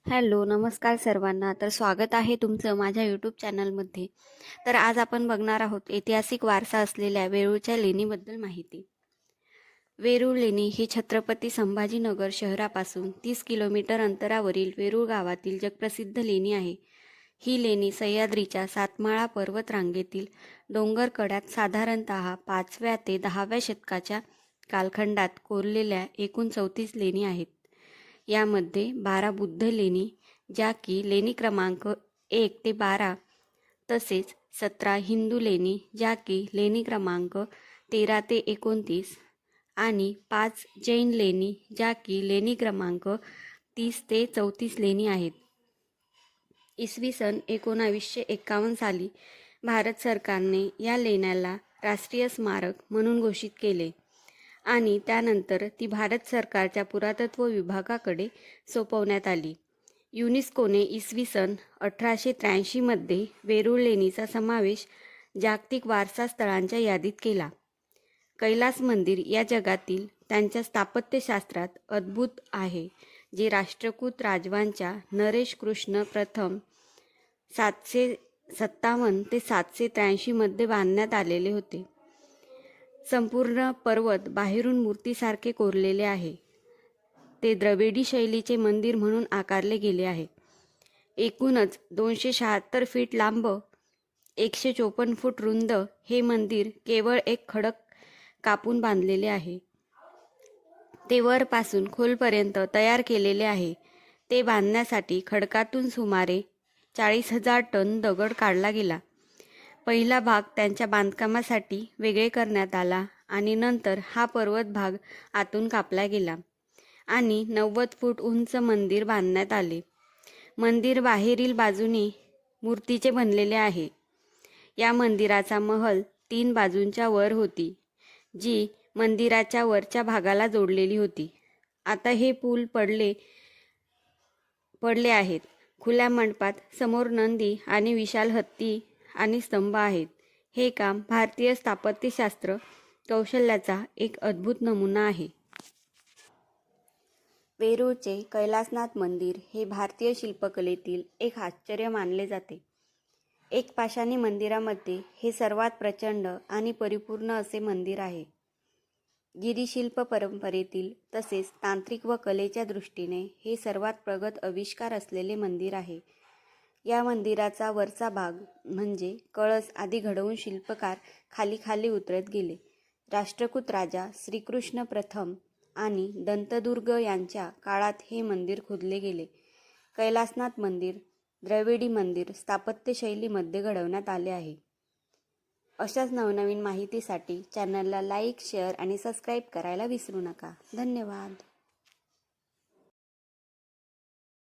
Hello, नमस्कार सर्वांना. तर स्वागत आहे तुमचं माझ्या यूट्यूब चॅनलमध्ये. तर आज आपण बघणार आहोत ऐतिहासिक वारसा असलेल्या वेरूळच्या लेणीबद्दल माहिती. वेरूळ लेणी ही छत्रपती संभाजीनगर शहरापासून 30 किलोमीटर अंतरावरील वेरूळ गावातील जगप्रसिद्ध लेणी आहे. ही लेणी सह्याद्रीच्या सातमाळा पर्वत रांगेतील डोंगर कड्यात साधारणतः 5व्या ते 10व्या शतकाच्या कालखंडात कोरलेल्या एकूण 34 लेणी आहेत. यामध्ये 12 बुद्ध लेणी, ज्या की लेणी क्रमांक 1 ते 12, तसेच 17 हिंदू लेणी, ज्या की लेणी क्रमांक 13 ते 29, आणि 5 जैन लेणी, ज्या की लेणी क्रमांक 30 ते 34 लेणी आहेत. इसवी सन 1951 साली भारत सरकारने या लेण्याला राष्ट्रीय स्मारक म्हणून घोषित केले आणि त्यानंतर ती भारत सरकारच्या पुरातत्व विभागाकडे सोपवण्यात आली. युनेस्कोने इसवी सन 1883 मध्ये वेरूळ लेणीचा समावेश जागतिक वारसा स्थळांच्या यादीत केला. कैलास मंदिर या जगातील त्यांच्या स्थापत्यशास्त्रात अद्भुत आहे, जे राष्ट्रकूट राजवांच्या नरेश कृष्ण प्रथम 757 ते 783 मध्ये बांधण्यात आलेले होते. संपूर्ण पर्वत बाहेरून मूर्तीसारखे कोरलेले आहे. ते द्रविडी शैलीचे मंदिर म्हणून आकारले गेले आहे. एकूणच 276 फीट लांब, 154 फूट रुंद हे मंदिर केवळ एक खडक कापून बांधलेले आहे. ते वरपासून खोलपर्यंत तयार केलेले आहे. ते बांधण्यासाठी खडकातून सुमारे 40,000 टन दगड काढला गेला. पहिला भाग त्यांच्या बांधकामासाठी वेगळे करण्यात आला आणि नंतर हा पर्वत भाग आतून कापला गेला आणि 90 फूट उंच मंदिर बांधण्यात आले. मंदिर बाहेरील बाजूने मूर्तीचे बनलेले आहे. या मंदिराचा महल 3 बाजूंच्या वर होती, जी मंदिराच्या वरच्या भागाला जोडलेली होती. आता हे पूल पडले आहेत. खुल्या मंडपात समोर नंदी आणि विशाल हत्ती आणि स्तंभ आहेत. हे काम भारतीय स्थापत्यशास्त्र कौशल्याचा एक अद्भुत नमुना आहे. वेरूळचे कैलासनाथ मंदिर हे भारतीय शिल्पकलेतील एक आश्चर्य मानले जाते. एक पाषाणी मंदिरामध्ये हे सर्वात प्रचंड आणि परिपूर्ण असे मंदिर आहे. गिरीशिल्प परंपरेतील तसेच तांत्रिक व कलेच्या दृष्टीने हे सर्वात प्रगत आविष्कार असलेले मंदिर आहे. या मंदिराचा वरचा भाग म्हणजे कळस आदी घडवून शिल्पकार खाली उतरत गेले. राष्ट्रकूट राजा श्रीकृष्ण प्रथम आणि दंतदुर्ग यांच्या काळात हे मंदिर खोदले गेले. कैलासनाथ मंदिर द्रविडी मंदिर स्थापत्यशैलीमध्ये घडवण्यात आले आहे. अशाच नवनवीन माहितीसाठी चॅनलला लाईक, शेअर आणि सबस्क्राईब करायला विसरू नका. धन्यवाद.